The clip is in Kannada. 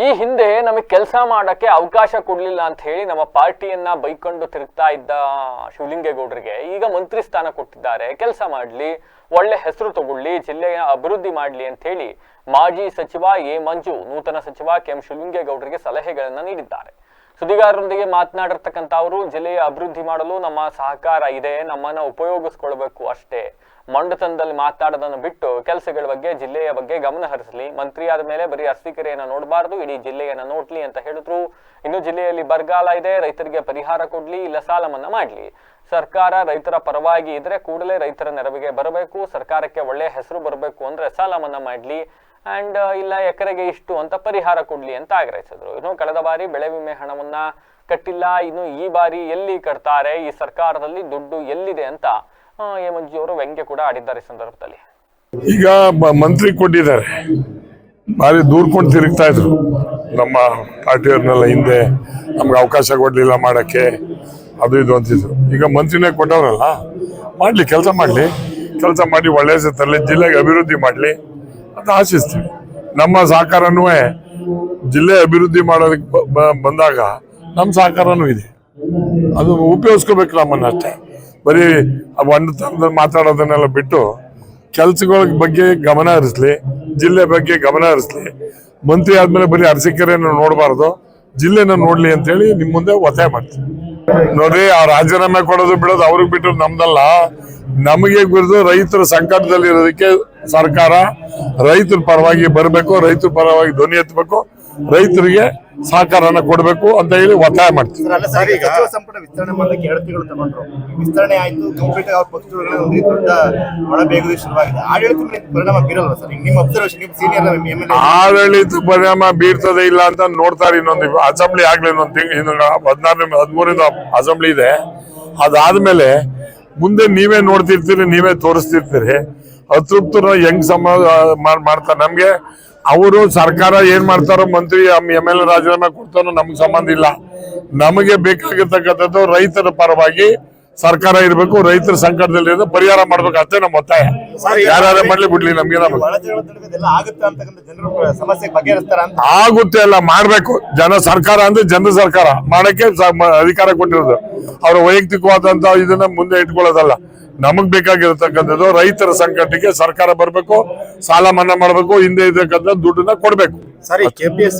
ಈ ಹಿಂದೆ ನಮಗೆ ಕೆಲಸ ಮಾಡಕ್ಕೆ ಅವಕಾಶ ಕೊಡ್ಲಿಲ್ಲ ಅಂತ ಹೇಳಿ ನಮ್ಮ ಪಾರ್ಟಿಯನ್ನ ಬೈಕೊಂಡು ತಿರುಗ್ತಾ ಇದ್ದ ಶಿವಲಿಂಗೇಗೌಡರಿಗೆ ಈಗ ಮಂತ್ರಿ ಸ್ಥಾನ ಕೊಟ್ಟಿದ್ದಾರೆ. ಕೆಲಸ ಮಾಡ್ಲಿ, ಒಳ್ಳೆ ಹೆಸರು ತಗೊಳ್ಳಿ, ಜಿಲ್ಲೆಯ ಅಭಿವೃದ್ಧಿ ಮಾಡ್ಲಿ ಅಂತ ಹೇಳಿ ಮಾಜಿ ಸಚಿವ ಎ ಮಂಜು ನೂತನ ಸಚಿವ ಕೆ ಎಂ ಶಿವಲಿಂಗೇಗೌಡರಿಗೆ ಸಲಹೆಗಳನ್ನ ನೀಡಿದ್ದಾರೆ. ಸುದ್ದಿಗಾರರೊಂದಿಗೆ ಮಾತನಾಡಿರ್ತಕ್ಕಂಥ ಅವರು, ಜಿಲ್ಲೆಯ ಅಭಿವೃದ್ಧಿ ಮಾಡಲು ನಮ್ಮ ಸಹಕಾರ ಇದೆ, ನಮ್ಮನ್ನ ಉಪಯೋಗಿಸ್ಕೊಳ್ಬೇಕು ಅಷ್ಟೇ. ಮಂಡತನದಲ್ಲಿ ಮಾತನಾಡೋದನ್ನು ಬಿಟ್ಟು ಕೆಲಸಗಳ ಬಗ್ಗೆ, ಜಿಲ್ಲೆಯ ಬಗ್ಗೆ ಗಮನ ಹರಿಸಲಿ. ಮಂತ್ರಿ ಆದ ಮೇಲೆ ಬರೀ ಅರಸೀಕೆರೆಯನ್ನ ನೋಡಬಾರ್ದು, ಇಡೀ ಜಿಲ್ಲೆಯನ್ನ ನೋಡ್ಲಿ ಅಂತ ಹೇಳಿದ್ರು. ಇನ್ನು ಜಿಲ್ಲೆಯಲ್ಲಿ ಬರಗಾಲ ಇದೆ, ರೈತರಿಗೆ ಪರಿಹಾರ ಕೊಡ್ಲಿ, ಇಲ್ಲ ಸಾಲ ಮನ್ನಾ ಮಾಡ್ಲಿ. ಸರ್ಕಾರ ರೈತರ ಪರವಾಗಿ ಇದ್ರೆ ಕೂಡಲೇ ರೈತರ ನೆರವಿಗೆ ಬರಬೇಕು. ಸರ್ಕಾರಕ್ಕೆ ಒಳ್ಳೆಯ ಹೆಸರು ಬರಬೇಕು ಅಂದ್ರೆ ಸಾಲ ಮನ್ನಾ ಮಾಡ್ಲಿ, ಅಂಡ್ ಇಲ್ಲ ಎಕರೆಗೆ ಇಷ್ಟು ಅಂತ ಪರಿಹಾರ ಕೊಡ್ಲಿ ಅಂತ ಆಗ್ರಹಿಸಿದ್ರು. ಇನ್ನು ಕಳೆದ ಬಾರಿ ಬೆಳೆ ವಿಮೆ ಹಣವನ್ನ ಕಟ್ಟಿಲ್ಲ, ಇನ್ನು ಈ ಬಾರಿ ಎಲ್ಲಿ ಕಟ್ತಾರೆ, ಈ ಸರ್ಕಾರದಲ್ಲಿ ದುಡ್ಡು ಎಲ್ಲಿದೆ ಅಂತ ಎ ಮಂಜು ಅವರು ವ್ಯಂಗ್ಯ ಕೂಡ ಆಡಿದ್ದಾರೆ ಈ ಸಂದರ್ಭದಲ್ಲಿ. ಈಗ ಮಂತ್ರಿ ಕೊಟ್ಟಿದ್ದಾರೆ, ಭಾರಿ ದೂರ್ಕೊಂಡು ತಿರುಗ್ತಾ ಇದ್ರು ನಮ್ಮ ಪಾರ್ಟಿಯವ್ರನ್ನೆಲ್ಲ. ಹಿಂದೆ ನಮ್ಗೆ ಅವಕಾಶ ಕೊಡ್ಲಿಲ್ಲ ಮಾಡಕ್ಕೆ, ಅದು ಇದು ಅಂತಿದ್ರು. ಈಗ ಮಂತ್ರಿನೇ ಕೊಟ್ಟವ್ರಲ್ಲ, ಮಾಡ್ಲಿ, ಕೆಲಸ ಮಾಡಿ ಒಳ್ಳೆ ತರಲಿ, ಜಿಲ್ಲೆಗೆ ಅಭಿವೃದ್ಧಿ ಮಾಡ್ಲಿ ಅಂತ ಆಶಿಸ್ತೀವಿ. ನಮ್ಮ ಸಹಕಾರನೂ ಜಿಲ್ಲೆ ಅಭಿವೃದ್ಧಿ ಮಾಡೋದಕ್ಕೆ ಬಂದಾಗ ನಮ್ಮ ಸಹಕಾರನೂ ಇದೆ, ಅದು ಉಪಯೋಗಿಸ್ಕೋಬೇಕು ನಮ್ಮನ್ನ ಅಷ್ಟೇ. ಬರೀ ಒಂದುತನದಲ್ಲಿ ಮಾತಾಡೋದನ್ನೆಲ್ಲ ಬಿಟ್ಟು ಕೆಲ್ಸಗಳ ಬಗ್ಗೆ ಗಮನ ಹರಿಸ್ಲಿ, ಜಿಲ್ಲೆ ಬಗ್ಗೆ ಗಮನ ಹರಿಸ್ಲಿ. ಮಂತ್ರಿ ಆದ್ಮೇಲೆ ಬರೀ ಅರಸೀಕೆರೆಯನ್ನು ನೋಡಬಾರ್ದು, ಜಿಲ್ಲೆನ ನೋಡ್ಲಿ ಅಂತ ಹೇಳಿ ನಿಮ್ ಮುಂದೆ ಒತ್ತಾಯ ಮಾಡ್ತೀವಿ. ನೋಡ್ರಿ, ಆ ರಾಜೀನಾಮೆ ಕೊಡೋದು ಬಿಡೋದು ಅವ್ರಿಗೆ ಬಿಟ್ಟು ನಮ್ದಲ್ಲ. ನಮಗೆ ಗುರಿದು ರೈತರ ಸಂಕಟದಲ್ಲಿ ಇರೋದಕ್ಕೆ ಸರ್ಕಾರ ರೈತರ ಪರವಾಗಿ ಬರಬೇಕು, ರೈತರ ಪರವಾಗಿ ಧ್ವನಿ ಎತ್ತಬೇಕು, ರೈತರಿಗೆ ಸಹಕಾರನ ಕೊಡಬೇಕು ಅಂತ ಹೇಳಿ ಒತ್ತಾಯ ಮಾಡ್ತೀವಿ. ಸಚಿವ ಸಂಪುಟ ವಿಸ್ತರಣೆ ಮಾಡಲಿಕ್ಕೆ 2 ತಿಂಗಳು ತಗೊಂಡ್ರು, ವಿಸ್ತರಣೆ ಆಯ್ತು, ಕಂಪ್ಲೀಟ್ ಆಗಿ ಪಕ್ಷಗಳ ಒಂದು ದೊಡ್ಡ ಒಳಬೇಗುದಿ ಶುರುವಾಗಿದೆ. ಆಡಳಿತ ಪರಿಣಾಮ ಬೀರಲ್ವಾ ಸರ್? ನಿಮ್ಮ ಅಬ್ಸರ್ವೇಷನ್, ನಿಮ್ಮ ಸೀನಿಯರ್ MLA ಆಡಳಿತ ಪರಿಣಾಮ ಬೀರ್ತದೆ ಇಲ್ಲ ಅಂತ ನೋಡ್ತಾರೆ. ಇನ್ನೊಂದು ಅಸೆಂಬ್ಲಿ ಆಗ್ಲಿ, ಇನ್ನೊಂದು ತಿಂಗಳು 13ರಿಂದ ಅಸೆಂಬ್ಲಿ ಇದೆ. ಅದಾದ್ಮೇಲೆ ಮುಂದೆ ನೀವೇ ನೋಡ್ತಿರ್ತೀರಿ, ನೀವೇ ತೋರಿಸ್ತಿರ್ತೀರಿ. ಅತೃಪ್ತರು ಹೆಂಗ್ ಮಾಡ್ತಾರೆ. ನಮ್ಗೆ ಅವರು ಸರ್ಕಾರ ಏನ್ ಮಾಡ್ತಾರೋ, ಮಂತ್ರಿ MLA ರಾಜೀನಾಮೆ ಕೊಡ್ತಾರೋ ನಮ್ಗೆ ಸಂಬಂಧ ಇಲ್ಲ. ನಮಗೆ ಬೇಕಾಗಿರ್ತಕ್ಕಂಥದ್ದು ರೈತರ ಪರವಾಗಿ ಸರ್ಕಾರ ಇರಬೇಕು, ರೈತರ ಸಂಕಟದಲ್ಲಿ ಪರಿಹಾರ ಮಾಡ್ಬೇಕು ಅಷ್ಟೇ ನಮ್ಮ ಒತ್ತಾಯ. ಯಾರ್ಯಾರೇ ಮಾಡ್ಲಿ ಬಿಡ್ಲಿ, ನಮ್ಗೆ ಆಗುತ್ತೆ ಅಲ್ಲ, ಮಾಡ್ಬೇಕು. ಸರ್ಕಾರ ಅಂದ್ರೆ ಜನರ ಸರ್ಕಾರ ಮಾಡಕ್ಕೆ ಅಧಿಕಾರ ಕೊಟ್ಟಿರೋದು. ಅವ್ರ ವೈಯಕ್ತಿಕವಾದಂತ ಇದನ್ನ ಮುಂದೆ ಇಟ್ಕೊಳ್ಳೋದಲ್ಲ. ನಮಗ್ ಬೇಕಾಗಿರತಕ್ಕಂಥದ್ದು ರೈತರ ಸಂಕಟಕ್ಕೆ ಸರ್ಕಾರ ಬರ್ಬೇಕು, ಸಾಲ ಮನ್ನಾ ಮಾಡ್ಬೇಕು, ಹಿಂದೆ ಇರ್ತಕ್ಕಂಥ ದುಡ್ಡನ್ನ ಕೊಡ್ಬೇಕು. ಸರಿ, KPSC